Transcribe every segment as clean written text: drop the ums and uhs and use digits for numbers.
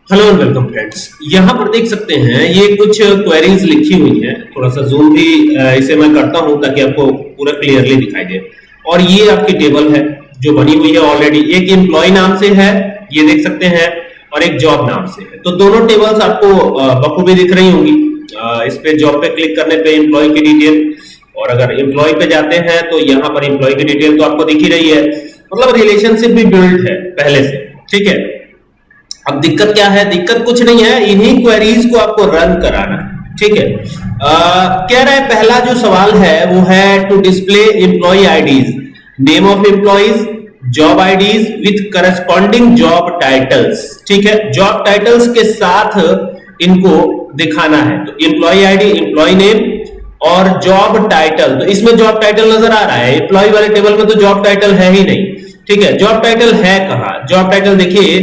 Hello and welcome friends. यहाँ पर देख सकते हैं ये कुछ क्वेरीज लिखी हुई हैं। थोड़ा सा जूम भी इसे मैं करता हूँ ताकि आपको पूरा क्लियरली दिखाई दे। और ये आपकी टेबल है जो बनी हुई है ऑलरेडी। एक एम्प्लॉय नाम से है, ये देख सकते हैं, और एक जॉब नाम से है। तो दोनों टेबल्स आपको बखूबी दिख रही होंगी। इस पे जॉब पे क्लिक करने पे एम्प्लॉय की डिटेल, और अगर एम्प्लॉय पे जाते हैं तो यहाँ पर एम्प्लॉय की डिटेल तो आपको दिख ही रही है। मतलब रिलेशनशिप भी बिल्ड है पहले से। ठीक है, अब दिक्कत क्या है? दिक्कत कुछ नहीं है, इन्हीं क्वेरीज को आपको रन कराना है। ठीक है, कह रहा है पहला जो सवाल है वो है to display employee IDs, name of employees, job IDs with corresponding job titles. ठीक है, जॉब टाइटल्स के साथ इनको दिखाना है। तो एम्प्लॉय आईडी, एम्प्लॉय नेम और जॉब टाइटल। तो इसमें जॉब टाइटल नजर आ रहा है, एम्प्लॉय वाले टेबल में तो जॉब टाइटल है ही नहीं। ठीक है, जॉब टाइटल है कहां? जॉब टाइटल देखिए,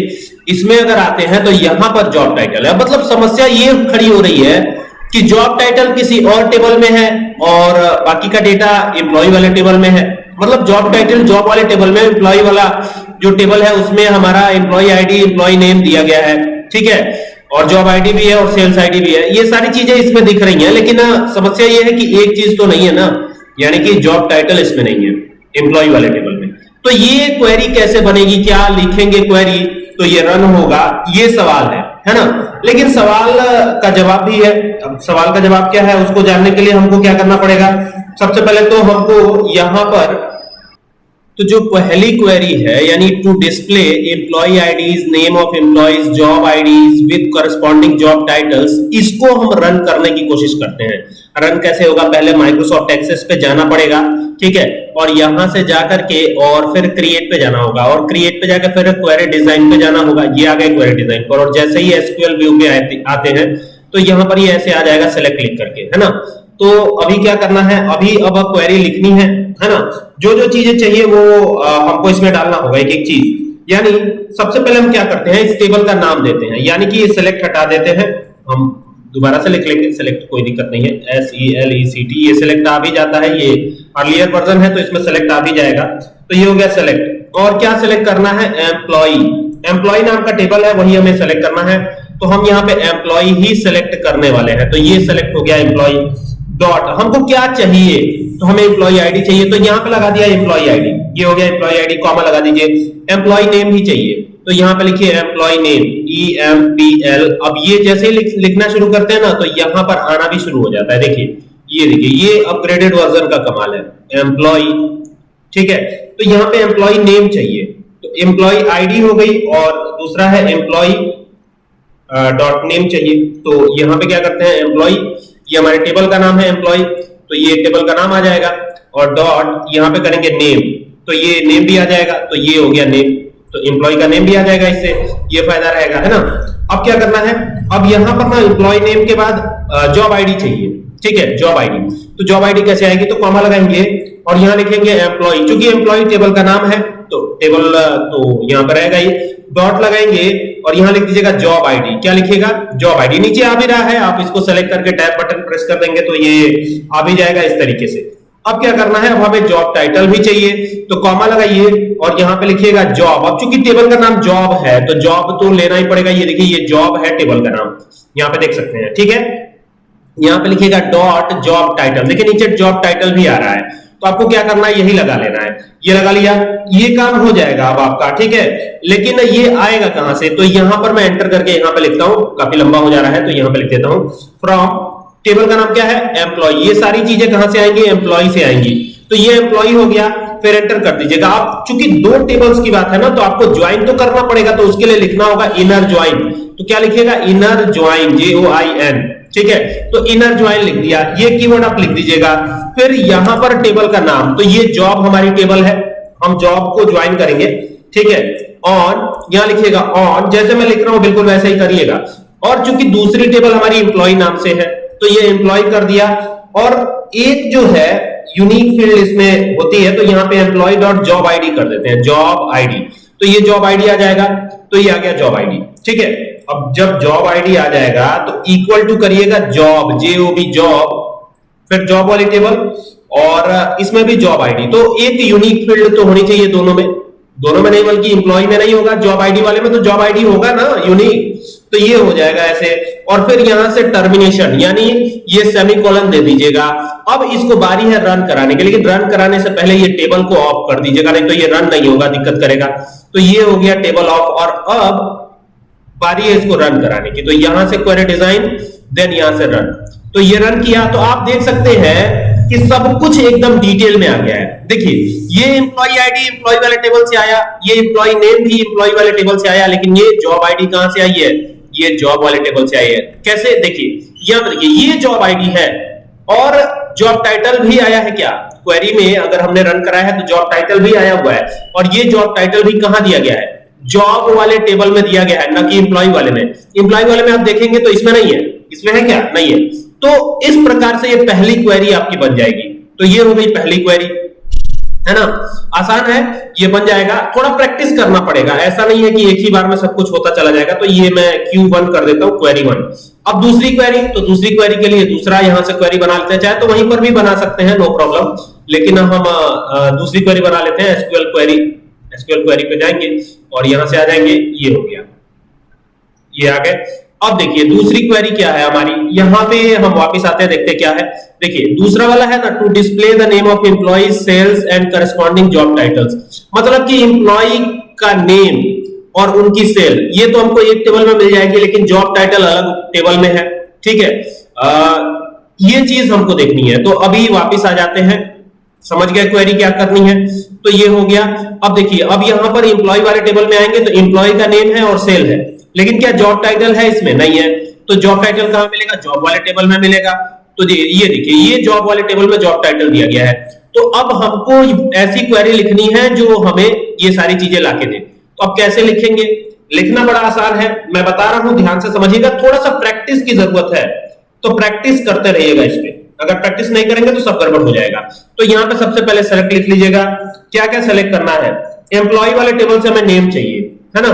इसमें अगर आते हैं तो यहां पर जॉब टाइटल है। मतलब समस्या ये खड़ी हो रही है कि जॉब टाइटल किसी और टेबल में है और बाकी का डेटा एम्प्लॉय वाले टेबल में है। मतलब जॉब टाइटल जॉब वाले टेबल में, एम्प्लॉय वाला जो टेबल है उसमें हमारा एम्प्लॉय आईडी, एम्प्लॉय नेम दिया गया है। ठीक है, और जॉब आईडी भी है और सेल्स आईडी भी है। ये सारी चीजें इसमें दिख रही हैं, लेकिन समस्या ये है कि एक चीज तो नहीं है ना, यानी कि जॉब टाइटल इसमें नहीं है एम्प्लॉय वाले टेबल में। तो ये क्वेरी कैसे बनेगी, क्या लिखेंगे क्वेरी तो ये रन होगा, ये सवाल है ना। लेकिन सवाल का जवाब भी है। अब सवाल का जवाब क्या है उसको जानने के लिए हमको क्या करना पड़ेगा? सबसे पहले तो हमको यहां पर तो जो पहली क्वेरी है यानी to display employee IDs, name of employees, job IDs with corresponding job titles, इसको हम रन करने की कोशिश करते हैं। रन कैसे होगा? पहले माइक्रोसॉफ्ट एक्सेस पे जाना पड़ेगा। ठीक है, और यहां से जाकर के और फिर क्रिएट पे जाना होगा, और क्रिएट पे जाकर फिर क्वेरी डिजाइन पे जाना होगा। ये आ गए क्वेरी डिजाइन पर, और जैसे ही एसक्यूएल व्यू पे आते हैं तो यहां पर ये ऐसे आ जाएगा सेलेक्ट क्लिक करके, है ना। तो अभी क्या करना है? अभी अब क्वेरी लिखनी है ना। जो जो चीजें चाहिए वो हमको इसमें डालना होगा, एक एक चीज। यानी सबसे पहले हम क्या करते हैं, इस टेबल का नाम देते हैं, यानी कि ये सेलेक्ट हटा देते हैं। हम दोबारा से लिख लेंगे, सेलेक्ट कोई दिक्कत नहीं है, SELECT, ये सेलेक्ट आ भी जाता है। ये अर्लियर वर्जन है तो इसमें सेलेक्ट आ भी जाएगा। तो ये हो गया सेलेक्ट। और क्या सेलेक्ट करना है? एम्प्लॉय। एम्प्लॉय नाम का टेबल है वही हमें सेलेक्ट करना है। तो हम यहाँ पे एम्प्लॉय ही सेलेक्ट करने वाले हैं। तो ये सेलेक्ट हो गया एम्प्लॉय। डॉट हमको क्या चाहिए? तो हमें एम्प्लॉय आईडी चाहिए, तो यहाँ पे लगा दिया एम्प्लॉय आईडी। ये हो गया एम्प्लॉय आईडी, कॉमा लगा दीजिए। एम्प्लॉय नेम भी चाहिए, तो यहाँ पे लिखिए एम्प्लॉय नेम, EMPL। अब ये जैसे ही लिखना शुरू करते हैं ना तो यहाँ पर आना भी शुरू हो जाता है। देखिए, ये देखिए, ये अपग्रेडेड वर्जन का कमाल है, एम्प्लॉय। ठीक है, तो यहाँ पे एम्प्लॉय नेम चाहिए, तो एम्प्लॉय आईडी हो गई, और दूसरा है एम्प्लॉय डॉट नेम चाहिए। तो यहाँ पे क्या करते हैं? एम्प्लॉय, ये हमारे टेबल का नाम है एम्प्लॉय, तो ये टेबल का नाम आ जाएगा। और डॉट यहाँ पे करेंगे नेम, तो ये नेम भी आ जाएगा। तो ये हो गया नेम, तो एम्प्लॉय का नेम भी आ जाएगा, इससे ये फायदा रहेगा, है ना। अब क्या करना है? अब यहाँ पर ना एम्प्लॉय नेम के बाद जॉब आईडी चाहिए। ठीक है, जॉब आईडी। तो जॉब आईडी कैसे आएगी? तो कॉमा लगाएंगे और यहाँ लिखेंगे एम्प्लॉय। चूंकि एम्प्लॉय टेबल का नाम है तो टेबल तो यहाँ पर रहेगा ही। डॉट लगाएंगे और यहाँ लिख दीजिएगा जॉब आईडी। क्या लिखिएगा? Job ID. नीचे आ भी रहा है, आप इसको सेलेक्ट करके टैब बटन प्रेस कर देंगे तो ये आ भी जाएगा इस तरीके से। अब क्या करना है? अब हमें जॉब टाइटल भी चाहिए, तो कॉमा लगाइए और यहाँ पे लिखिएगा जॉब। अब चूंकि टेबल का नाम जॉब है तो जॉब तो लेना ही पड़ेगा। ये देखिए, ये जॉब है टेबल का नाम, यहाँ पे देख सकते हैं। ठीक है, यहाँ पे लिखिएगा डॉट जॉब टाइटल। देखिए नीचे जॉब टाइटल भी आ रहा है, तो आपको क्या करना है? यही लगा लेना है। ये लगा लिया, ये काम हो जाएगा अब आपका। ठीक है, लेकिन ये आएगा कहां से? तो यहां पर मैं एंटर करके यहाँ पे लिखता हूं, काफी लंबा हो जा रहा है तो यहां पे लिख देता हूं फ्रॉम, टेबल का नाम क्या है? एम्प्लॉय। ये सारी चीजें कहां से आएंगी? एम्प्लॉय से आएंगी। तो ये एम्प्लॉय हो गया, फिर एंटर कर दीजिएगा। आप चूंकि दो टेबल्स की बात है ना, तो आपको ज्वाइन तो करना पड़ेगा, तो उसके लिए लिखना होगा इनर ज्वाइन। तो क्या लिखिएगा? Inner join, JOIN। ठीक है, तो इनर ज्वाइन लिख दिया, ये कीवर्ड आप लिख दीजिएगा। फिर यहां पर टेबल का नाम, तो ये जॉब हमारी टेबल है, हम जॉब को ज्वाइन करेंगे। ठीक है, ऑन, यहां लिखिएगा ऑन, जैसे मैं लिख रहा हूं बिल्कुल वैसे ही करिएगा। और चूंकि दूसरी टेबल हमारी एम्प्लॉय नाम से है तो ये एम्प्लॉय कर दिया। और एक जो है यूनिक फील्ड इसमें होती है, तो यहाँ पे एम्प्लॉय डॉट जॉब आईडी कर देते हैं, जॉब आईडी। तो ये जॉब आईडी आ जाएगा, तो ये आ गया जॉब आईडी। ठीक है, अब जब जॉब आईडी आ जाएगा तो इक्वल टू करिएगा जॉब, JOB जॉब, फिर जॉब वाली टेबल, और इसमें भी जॉब आईडी। तो एक यूनिक फील्ड तो होनी चाहिए दोनों में नहीं, बल्कि एम्प्लॉय में नहीं होगा, जॉब आईडी वाले में तो जॉब आईडी होगा ना यूनिक। तो ये हो जाएगा ऐसे, और फिर यहां से टर्मिनेशन यानी ये सेमीकोलन दे दीजिएगा। अब इसको बारी है रन कराने की, लेकिन रन कराने से पहले ये टेबल को ऑफ कर दीजिएगा, नहीं तो ये रन नहीं होगा, दिक्कत करेगा। तो ये हो गया टेबल ऑफ, और अब बारी है इसको रन कराने की। तो यहां से क्वेरी डिजाइन, देन यहां से रन। तो ये रन किया तो आप देख सकते हैं कि सब कुछ एकदम डिटेल में आ गया है। देखिए ये एम्प्लॉय आईडी एम्प्लॉय वाले टेबल से आया, ये एम्प्लॉय नेम भी एम्प्लॉय वाले टेबल से आया, लेकिन ये जॉब आईडी कहां से आई है, ये जॉब वाले टेबल से आई है। कैसे, देखिए यहां देखिए ये जॉब आईडी है और जॉब टाइटल भी आया है। क्या क्वेरी में अगर हमने रन कराया है तो जॉब टाइटल भी आया हुआ है, और ये जॉब टाइटल भी कहां दिया गया है, जॉब वाले टेबल में दिया गया है, ना कि एम्प्लॉय वाले में। एम्प्लॉय वाले में आप देखेंगे तो इसमें नहीं है, इसमें है क्या, नहीं है। तो इस प्रकार से ये पहली क्वेरी आपकी बन जाएगी। तो ये हो गई पहली क्वेरी, है ना, आसान है, ये बन जाएगा। थोड़ा प्रैक्टिस करना पड़ेगा, ऐसा नहीं है कि एक ही बार में सब कुछ होता चला जाएगा। तो ये मैं Q1 कर देता हूं, क्वेरी 1। अब दूसरी क्वेरी, तो दूसरी क्वेरी के लिए दूसरा यहां से क्वेरी बना लेते हैं, चाहे तो वहीं पर भी बना सकते हैं, नो प्रॉब्लम, लेकिन हम दूसरी क्वेरी बना लेते हैं, एसक्यूएल क्वेरी पे जाएंगे और यहां से आ जाएंगे, ये हो गया, ये आ गए। अब देखिए दूसरी क्वेरी क्या है हमारी, यहां पे हम वापस आते हैं, देखते हैं क्या है। देखिए दूसरा वाला है ना, to display the name of employee, sales and corresponding job titles. मतलब कि एम्प्लॉय का नेम और उनकी सेल, ये तो हमको एक टेबल में मिल जाएगी, लेकिन जॉब टाइटल अलग टेबल में है, ठीक है। ये चीज हमको देखनी है। तो अभी वापस आ जाते हैं, समझ गए क्वेरी क्या करनी है। तो ये हो गया। अब देखिए, अब यहां पर एम्प्लॉय वाले टेबल में आएंगे तो एम्प्लॉय का नेम है और सेल है, लेकिन क्या जॉब टाइटल है इसमें, नहीं है। तो जॉब टाइटल कहां मिलेगा, जॉब वाले टेबल में मिलेगा। तो ये देखिए, ये जॉब वाले टेबल में जॉब टाइटल दिया गया है। तो अब हमको ऐसी क्वेरी लिखनी है जो हमें ये सारी चीजें लाके दे। तो अब कैसे लिखेंगे, लिखना बड़ा आसान है, मैं बता रहा हूं, ध्यान से समझिएगा। थोड़ा सा प्रैक्टिस की जरूरत है, तो प्रैक्टिस करते रहिएगा इसमें। अगर प्रैक्टिस नहीं करेंगे तो सब गड़बड़ हो जाएगा। तो यहां पे सबसे पहले सेलेक्ट लिख लीजिएगा, क्या क्या सेलेक्ट करना है। एम्प्लॉय वाले टेबल से हमें नेम चाहिए, है ना,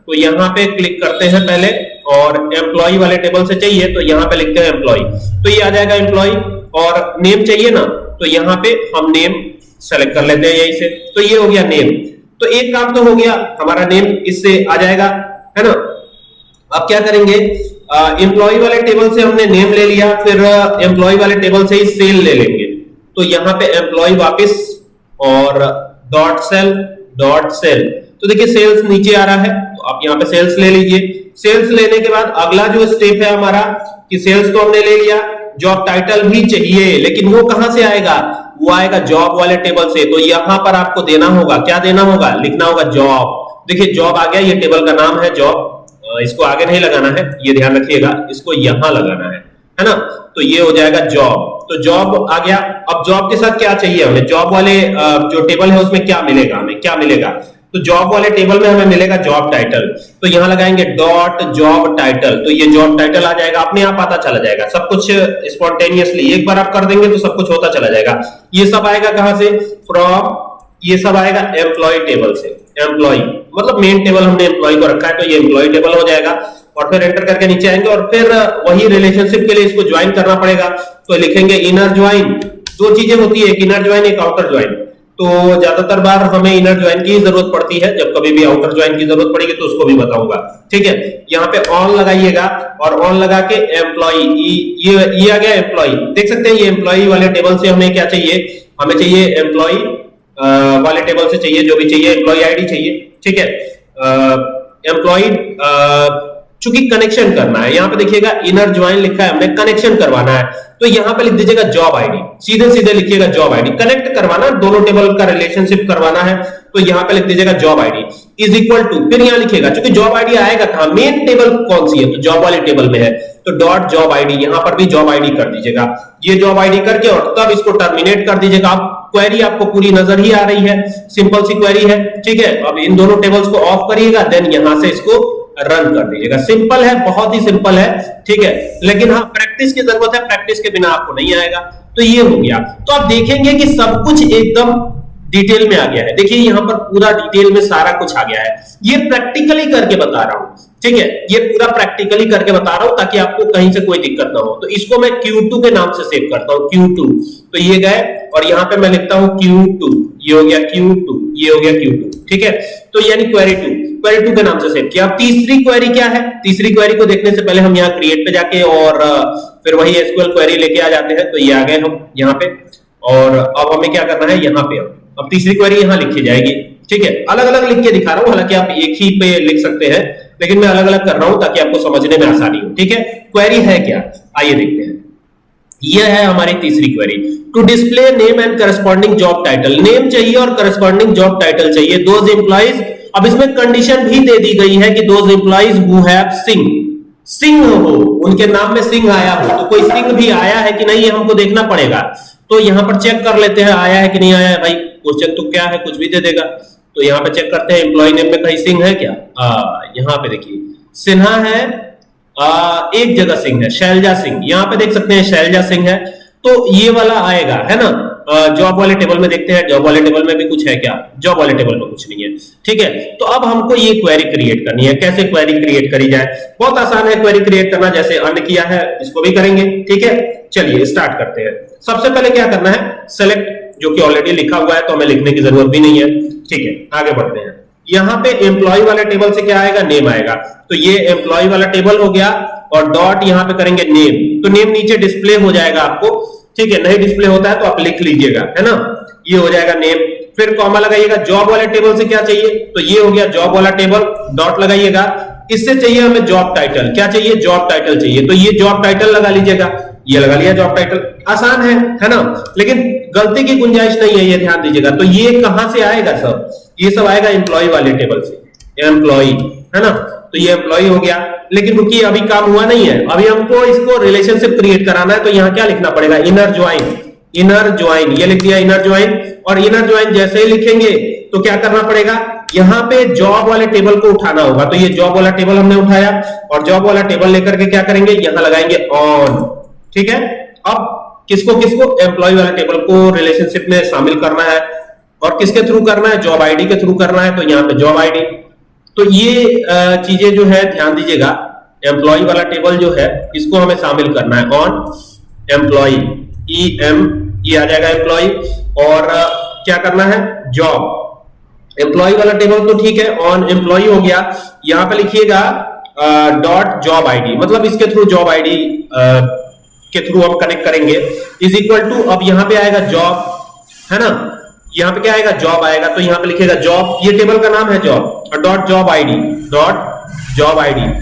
तो यहां पे क्लिक करते हैं पहले, और एम्प्लॉय वाले टेबल से चाहिए तो यहां पे लिखते हैं एम्प्लॉय, तो ये आ जाएगा एम्प्लॉय। और नेम चाहिए ना, तो यहां पे हम नेम सेलेक्ट कर लेते हैं यहीं से, तो ये हो गया नेम। तो एक काम तो हो गया, हमारा नेम इससे आ जाएगा, है ना। अब क्या करेंगे, एम्प्लॉय वाले टेबल से हमने नेम ले लिया, फिर एम्प्लॉय वाले टेबल से ही सेल ले लेंगे। तो यहां पे एम्प्लॉय वापस और डॉट सेल, तो देखिए सेल्स नीचे आ रहा है, तो आप यहां पे सेल्स ले लीजिए। सेल्स लेने के बाद अगला जो स्टेप है हमारा, कि सेल्स तो हमने ले लिया, जॉब टाइटल भी चाहिए, लेकिन वो कहां से आएगा, वो आएगा जॉब वाले टेबल से। तो यहां पर आपको देना होगा, क्या देना होगा, लिखना होगा जॉब। देखिए जॉब आ गया, ये टेबल का नाम है जॉब, इसको आगे नहीं लगाना है, ये ध्यान रखिएगा, इसको यहां लगाना है ना। तो ये हो जाएगा जॉब, तो जॉब आ गया। अब जॉब के साथ क्या चाहिए हमें, जॉब वाले जो टेबल है उसमें क्या मिलेगा, हमें क्या मिलेगा, तो जॉब वाले टेबल में हमें मिलेगा जॉब टाइटल। तो यहां लगाएंगे डॉट जॉब टाइटल, तो ये जॉब टाइटल आ जाएगा, अपने आप आता चला जाएगा, सब कुछ स्पॉन्टेनियसली एक बार आप कर देंगे तो सब कुछ होता चला जाएगा। ये सब आएगा कहां से, फ्रॉम, ये सब आएगा एम्प्लॉय टेबल से। एम्प्लॉय मतलब मेन टेबल हमने एम्प्लॉय को रखा है, तो ये एम्प्लॉय टेबल हो जाएगा। और फिर एंटर करके नीचे आएंगे, और फिर वही रिलेशनशिप के लिए इसको ज्वाइन करना पड़ेगा। तो लिखेंगे इनर ज्वाइन, दो चीजें होती है, एक इनर ज्वाइन, एक आउटर ज्वाइन। तो ज्यादातर बार हमें इनर ज्वाइन की जरूरत पड़ती है, जब कभी भी आउटर ज्वाइन की जरूरत पड़ेगी तो उसको भी बताऊंगा, ठीक है। यहाँ पे ऑन लगाइएगा, और ऑन लगा के एम्प्लॉय, ये आ गया एम्प्लॉय, देख सकते हैं ये एम्प्लॉय वाले टेबल से हमें क्या चाहिए, हमें चाहिए एम्प्लॉय वाले टेबल से चाहिए, जो भी चाहिए, एम्प्लॉय आईडी चाहिए, ठीक है। एम्प्लॉय चूंकि कनेक्शन करना है, यहाँ पे देखिएगा इनर ज्वाइन लिखा है, हमने कनेक्शन करवाना है, तो यहाँ पे लिख दीजिएगा जॉब आईडी, सीधे सीधे लिखिएगा जॉब आईडी, कनेक्ट करवाना, दोनों टेबल का रिलेशनशिप करवाना है, तो यहाँ पे लिख दीजिएगा job ID is equal to, फिर यहाँ लिखिएगा, क्योंकि जॉब आईडी आएगा कहां, मेन टेबल कौन सी है, तो जॉब वाले टेबल में है, तो डॉट जॉब आईडी, यहां पर भी जॉब आईडी कर दीजिएगा। ये जॉब आईडी करके और तब इसको टर्मिनेट कर दीजिएगा। आप क्वेरी आपको पूरी नजर ही आ रही है, सिंपल सी क्वेरी है, ठीक है। अब इन दोनों टेबल्स को ऑफ करिएगा, देन यहां से इसको रन कर दीजिएगा। सिंपल है, बहुत ही सिंपल है, ठीक है, लेकिन हाँ प्रैक्टिस की जरूरत है, प्रैक्टिस के बिना आपको नहीं आएगा। तो ये हो गया। तो आप देखेंगे कि सब कुछ एकदम डिटेल में आ गया है। देखिए यहाँ पर पूरा डिटेल में सारा कुछ आ गया है, ये प्रैक्टिकली करके बता रहा हूं, ठीक है, ये पूरा प्रैक्टिकली करके बता रहा हूं ताकि आपको कहीं से कोई दिक्कत ना हो। तो इसको मैं Q2 के नाम से सेव करता हूं, Q2, तो ये गए, और यहां पे मैं लिखता हूं Q2, ये हो गया Q2, ये हो गया Q2, ठीक है। तो यानी क्वेरी टू के नाम से सेव किया। अब तीसरी क्वेरी क्या है? तीसरी क्वेरी को देखने से पहले हम यहाँ क्रिएट पे जाके और फिर वही SQL क्वेरी लेके आ जाते हैं। तो ये आ गए हम यहाँ पे, और अब हमें क्या करना है, यहाँ पे अब तीसरी क्वेरी यहाँ लिखी जाएगी, ठीक है। अलग अलग लिख के दिखा रहा हूँ, हालांकि आप एक ही पे लिख सकते हैं, लेकिन मैं अलग अलग कर रहा हूं ताकि आपको समझने में आसानी हो, ठीक है। क्वेरी है क्या, आइए देखते हैं। यह है हमारी तीसरी query, to display name and corresponding job title. Name चाहिए और करस्पॉन्डिंग जॉब टाइटल चाहिए, दोज एम्प्लॉइज। अब इसमें कंडीशन भी दे दी गई है कि those employees who have Singh हो, उनके नाम में सिंह आया हो। तो कोई सिंह भी आया है कि नहीं, ये हमको देखना पड़ेगा। तो यहां पर चेक कर लेते हैं आया है कि नहीं आया है। भाई क्वेश्चन तो क्या है, कुछ भी दे देगा। तो यहाँ पे चेक करते हैं एम्प्लॉय नेम में कहीं सिंह है क्या। यहाँ पे देखिए सिन्हा है, एक जगह सिंह है, शैलजा सिंह, यहाँ पे देख सकते हैं शैलजा सिंह है। तो ये वाला आएगा, है ना। जॉब वाले टेबल में देखते हैं, जॉब वाले टेबल में भी कुछ है क्या, जॉब वाले टेबल में कुछ नहीं है, ठीक है। तो अब हमको ये क्वेरी क्रिएट करनी है। कैसे क्वेरी क्रिएट करी जाए, बहुत आसान है क्वेरी क्रिएट करना, जैसे अन्य किया है इसको भी करेंगे, ठीक है। चलिए स्टार्ट करते हैं। सबसे पहले क्या करना है, सेलेक्ट, जो कि ऑलरेडी लिखा हुआ है तो हमें लिखने की जरूरत भी नहीं है, ठीक है। आगे बढ़ते हैं। यहाँ पे एम्प्लॉय वाले टेबल से क्या आएगा, नेम आएगा। तो ये एम्प्लॉय वाला टेबल हो गया, और डॉट यहाँ पे करेंगे नेम, तो नेम नीचे डिस्प्ले हो जाएगा आपको, ठीक है। नहीं डिस्प्ले होता है तो आप लिख लीजिएगा, है ना। ये हो जाएगा नेम, फिर कॉमा लगाइएगा। जॉब वाले टेबल से क्या चाहिए, तो ये हो गया जॉब वाला टेबल, डॉट लगाइएगा। इससे चाहिए हमें जॉब टाइटल, क्या चाहिए, जॉब टाइटल चाहिए। तो ये जॉब टाइटल लगा लीजिएगा, ये लगा लिया जॉब टाइटल। आसान है ना, लेकिन गलती की गुंजाइश नहीं है, ये ध्यान दीजिएगा। तो ये कहां से आएगा सब, ये सब आएगा एम्प्लॉय वाले टेबल से, एम्प्लॉय, है ना। तो ये एम्प्लॉय हो गया, लेकिन रुकिए अभी काम हुआ नहीं है, अभी हमको इसको रिलेशनशिप क्रिएट कराना है। तो यहाँ क्या लिखना पड़ेगा, इनर ज्वाइन, ये लिख दिया इनर ज्वाइन। और इनर ज्वाइन जैसे ही लिखेंगे तो क्या करना पड़ेगा, यहाँ पे जॉब वाले टेबल को उठाना होगा। तो ये जॉब वाला टेबल हमने उठाया, और जॉब वाला टेबल लेकर के क्या करेंगे, यहाँ लगाएंगे ऑन, ठीक है। अब किसको एम्प्लॉय वाला टेबल को रिलेशनशिप में शामिल करना है, और किसके थ्रू करना है, जॉब आईडी के थ्रू करना है। तो यहाँ पे जॉब आईडी। तो ये चीजें जो है ध्यान दीजिएगा, एम्प्लॉय वाला टेबल जो है इसको हमें शामिल करना है, ऑन एम्प्लॉय, ये आ जाएगा एम्प्लॉय। और क्या करना है, जॉब। एम्प्लॉय वाला टेबल तो ठीक है, ऑन एम्प्लॉय हो गया। यहाँ पे लिखिएगा डॉट जॉब आईडी, मतलब इसके थ्रू जॉब आईडी के थ्रू हम कनेक्ट करेंगे, इज इक्वल टू, अब यहाँ पे आएगा जॉब, है ना। यहाँ पे क्या आएगा, जॉब आएगा। तो यहाँ पे लिखेगा जॉब, ये टेबल का नाम है जॉब, और डॉट जॉब आईडी,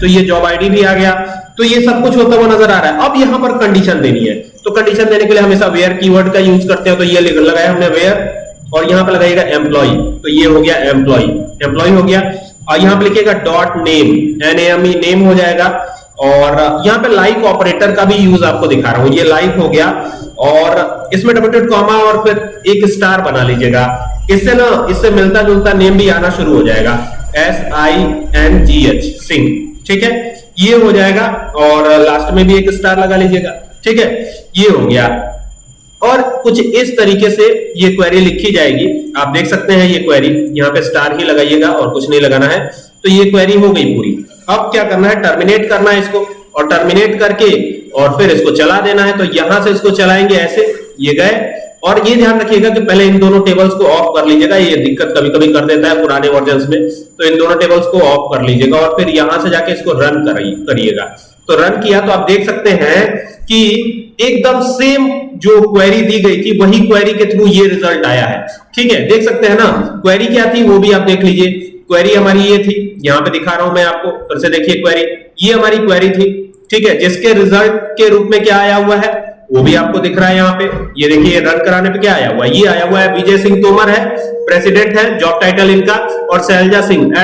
तो ये जॉब आईडी भी आ गया। तो ये सब कुछ होता हुआ नजर आ रहा है। अब यहाँ पर कंडीशन देनी है, तो कंडीशन देने के लिए हमेशा वेयर कीवर्ड का यूज करते हैं। तो ये लगाया हमने वेयर, और यहाँ पे लगाइएगा एम्प्लॉय। तो ये हो गया एम्प्लॉय हो गया। और यहाँ पे लिखिएगा डॉट नेम, NAME, नेम हो जाएगा। और यहाँ पे लाइक ऑपरेटर का भी यूज आपको दिखा रहा हूं, ये लाइक हो गया। और इसमें डबल कॉमा और फिर एक स्टार बना लीजिएगा, इससे मिलता जुलता नेम भी आना शुरू हो जाएगा, SINGH, सिंह, ठीक है। ये हो जाएगा, और लास्ट में भी एक स्टार लगा लीजिएगा, ठीक है। ये हो गया, और कुछ इस तरीके से ये क्वेरी लिखी जाएगी। आप देख सकते हैं ये क्वेरी, यहाँ पे स्टार ही लगाइएगा और कुछ नहीं लगाना है। तो ये क्वेरी हो गई पूरी। अब क्या करना है, टर्मिनेट करना है इसको, और टर्मिनेट करके और फिर इसको चला देना है। तो यहां से इसको चलाएंगे ऐसे, ये गए। और ये ध्यान रखिएगा कि पहले इन दोनों टेबल्स को ऑफ कर लीजिएगा, ये दिक्कत कभी कभी कर देता है पुराने वर्जन्स में। तो इन दोनों टेबल्स को ऑफ कर लीजिएगा, और फिर यहां से जाके इसको रन करिएगा। तो रन किया तो आप देख सकते हैं कि एकदम सेम जो क्वेरी दी गई थी वही क्वेरी के थ्रू ये रिजल्ट आया है, ठीक है। देख सकते हैं ना, क्वेरी क्या थी वो भी आप देख लीजिए। क्वेरी हमारी ये थी, यहां पे दिखा रहा हूं मैं आपको, फिर से देखिए क्वेरी, ये हमारी क्वेरी थी, ठीक है। जिसके रिजल्ट के रूप में क्या आया हुआ है वो भी आपको दिख रहा है यहाँ पे। ये देखिए रन कराने पे क्या आया हुआ है, ये आया हुआ है विजय सिंह तोमर है, प्रेसिडेंट है, जॉब टाइटल इनका, और शैलजा सिंह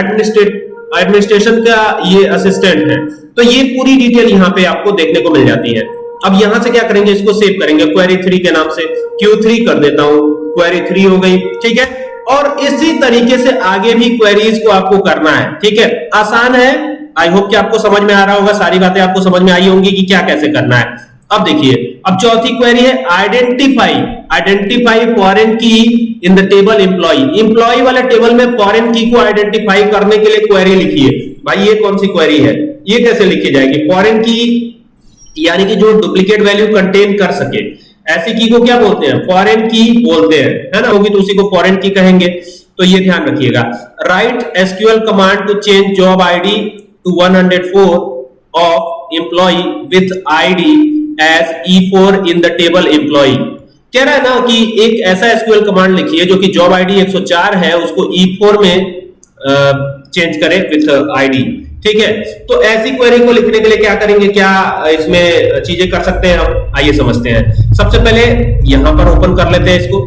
एडमिनिस्ट्रेशन का ये असिस्टेंट है। तो ये पूरी डिटेल यहाँ पे आपको देखने को मिल जाती है। अब यहां से क्या करेंगे, इसको सेव करेंगे क्वेरी 3 के नाम से, Q3 कर देता हूं, क्वेरी 3 हो गई, ठीक है। और इसी तरीके से आगे भी क्वेरीज को आपको करना है, ठीक है। आसान है, आई होप कि आपको समझ में आ रहा होगा, सारी बातें आपको समझ में आई होंगी कि क्या कैसे करना है। अब देखिए, अब चौथी क्वेरी है आइडेंटिफाई फॉरेन की इन द टेबल एम्प्लॉय वाले टेबल में फॉरेन की को आइडेंटिफाई करने के लिए क्वेरी लिखिए। भाई ये कौन सी क्वेरी है, ये कैसे लिखी जाएगी, फॉरेन की यानी कि जो डुप्लीकेट वैल्यू कंटेन कर सके, ऐसी की को क्या बोलते हैं, फॉरेन की बोलते हैं, है ना। होगी तो उसी को फॉरेन की कहेंगे। तो ये ध्यान रखिएगा। Write SQL command to change job ID to 104 of employee with ID as E4 in the table employee. कह रहा है ना कि एक ऐसा एसक्यूएल कमांड लिखिए जो कि जॉब आईडी 104 है उसको E4 में चेंज करें विथ आईडी। ठीक है, तो ऐसी क्वेरी को लिखने के लिए क्या करेंगे, क्या इसमें चीजें कर सकते हैं हम, आइए समझते हैं। सबसे पहले यहां पर ओपन कर लेते हैं इसको,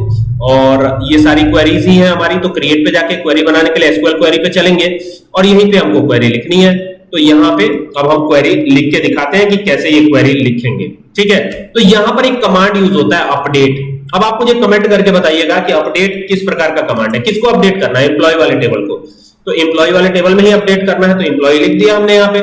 और ये सारी क्वेरीज ही हैं हमारी। तो क्रिएट पे जाके क्वेरी बनाने के लिए एसक्यूएल क्वेरी पे चलेंगे और यहीं पे हमको क्वेरी लिखनी है। तो यहाँ पे अब हम क्वेरी लिख के दिखाते हैं कि कैसे ये क्वेरी लिखेंगे। ठीक है, तो यहां पर एक कमांड यूज होता है अपडेट। अब आप मुझे कमेंट करके बताइएगा कि अपडेट किस प्रकार का कमांड है, किसको अपडेट करना है, एम्प्लॉय वाले टेबल को। तो एम्प्लॉय वाले टेबल में ही अपडेट करना है, तो एम्प्लॉय लिख दिया हमने यहाँ पे,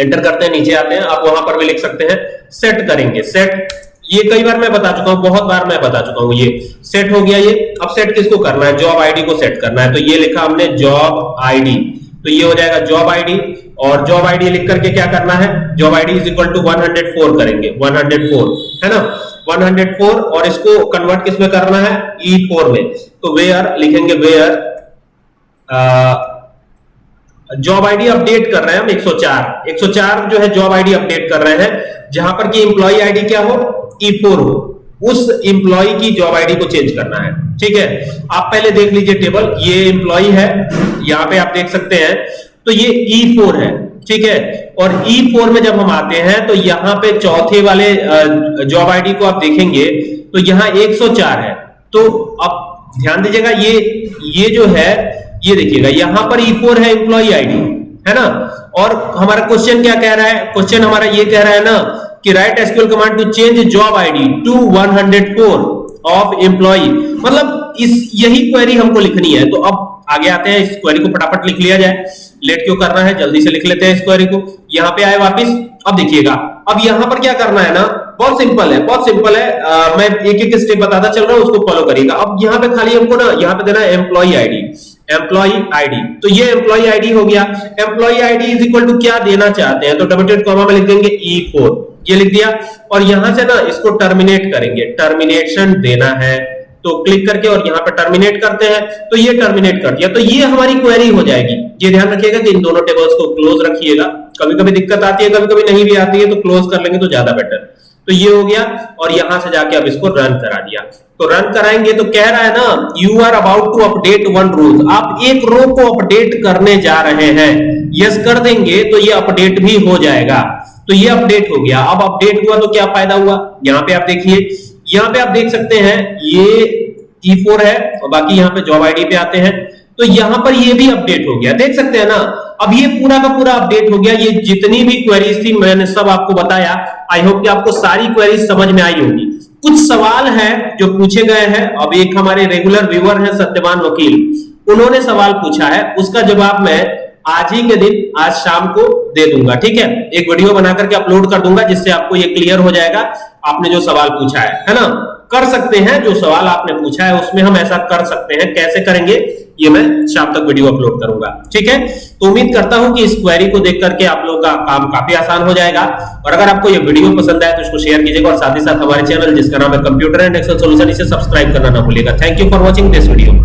एंटर करते हैं, नीचे आते हैं। आप वहां पर भी लिख सकते हैं, सेट करेंगे, सेट। ये कई बार मैं बता चुका हूं, बहुत बार मैं बता चुका हूं, ये सेट हो गया ये। अब सेट किसको करना है, जॉब आईडी को सेट करना है। तो ये लिखा हमने जॉब आईडी, तो ये हो जाएगा जॉब आईडी। और जॉब आईडी लिख करके क्या करना है, job ID is equal to 104 करेंगे, 104 है ना, 104। और इसको कन्वर्ट किस में करना है, E4 में। तो वेयर लिखेंगे, वेयर जॉब आईडी अपडेट कर रहे हैं हम 104 जो है जॉब आईडी अपडेट कर रहे हैं, जहां पर कि एम्प्लॉय आईडी क्या हो, E4 हो, उस एम्प्लॉय की जॉब आईडी को चेंज करना है। ठीक है, आप पहले देख लीजिए टेबल, ये एम्प्लॉय है, यहां पे आप देख सकते हैं, तो ये E4 है। ठीक है, और E4 में जब हम आते हैं तो यहां पे चौथे वाले जॉब आईडी को आप देखेंगे तो यहां 104 है। तो अब ध्यान दीजिएगा, ये जो है, ये देखिएगा यहां पर E4 है एम्प्लॉय आईडी, है ना। और हमारा क्वेश्चन क्या कह रहा है, क्वेश्चन हमारा ये कह रहा है ना कि write SQL command to change job ID to 104 of employee. मतलब यही क्वेरी हमको लिखनी है। तो अब आगे आते हैं, इस क्वेरी को फटाफट लिख लिया जाए। लेट क्यों करना है, जल्दी से लिख लेते हैं इस क्वेरी को। यहां पे आए वापस, अब देखिएगा, अब यहां पर क्या करना है ना, बहुत सिंपल है, बहुत सिंपल है। मैं एक एक स्टेप बताता चल रहा हूं, उसको फॉलो करिएगा। अब यहां पे खाली हमको ना यहां पे देना है एम्प्लॉय आईडी, एम्प्लॉय आईडी। तो ये एम्प्लॉय आईडी हो गया। Employee ID is equal to क्या देना चाहते हैं, तो डबल डॉट कॉमा में लिख देंगे E4, ये लिख दिया। और यहां से ना इसको टर्मिनेट करेंगे, टर्मिनेशन देना है, तो क्लिक करके और यहां पे टर्मिनेट करते हैं, तो ये टर्मिनेट कर दिया। तो ये हमारी क्वेरी हो जाएगी। ये ध्यान रखिएगा कि इन दोनों टेबल्स को क्लोज रखिएगा। कभी कभी दिक्कत आती है, कभी कभी नहीं भी आती है, तो क्लोज कर लेंगे तो ज्यादा बेटर। तो ये हो गया, और यहां से जाके अब इसको रन करा दिया। तो रन कराएंगे तो कह रहा है ना, you are about to update one row, आप एक रो को अपडेट करने जा रहे हैं। यस कर देंगे तो ये अपडेट भी हो जाएगा। तो ये अपडेट हो गया। अब अपडेट हुआ तो क्या फायदा हुआ, यहां पे आप देखिए, यहां पे आप देख सकते हैं ये E4 है, और बाकी यहां पे जॉब आईडी पे आते हैं, तो यहां पर ये भी अपडेट हो गया, देख सकते हैं ना। अब ये पूरा का पूरा अपडेट हो गया। ये जितनी भी क्वेरीज थी मैंने सब आपको बताया। आई होप कि आपको सारी क्वेरीज समझ में आई होगी। कुछ सवाल हैं जो पूछे गए हैं। अब एक हमारे रेगुलर व्यूअर हैं सत्यवान वकील, उन्होंने सवाल पूछा है, उसका जवाब मैं आज ही के दिन, आज शाम को दे दूंगा। ठीक है, एक वीडियो बना करके अपलोड कर दूंगा, जिससे आपको ये क्लियर हो जाएगा आपने जो सवाल पूछा है ना। कर सकते हैं, जो सवाल आपने पूछा है उसमें हम ऐसा कर सकते हैं। कैसे करेंगे ये मैं शाम तक वीडियो अपलोड करूंगा। ठीक है, तो उम्मीद करता हूं कि इस क्वेरी को देख करके आप लोगों का काम काफी आसान हो जाएगा। और अगर आपको ये वीडियो पसंद आए तो इसको शेयर कीजिएगा, और साथ ही साथ हमारे चैनल जिसका नाम है कंप्यूटर एंड एक्सेल सॉल्यूशन, इसे सब्सक्राइब करना ना भूलिएगा। Thank you for watching this video.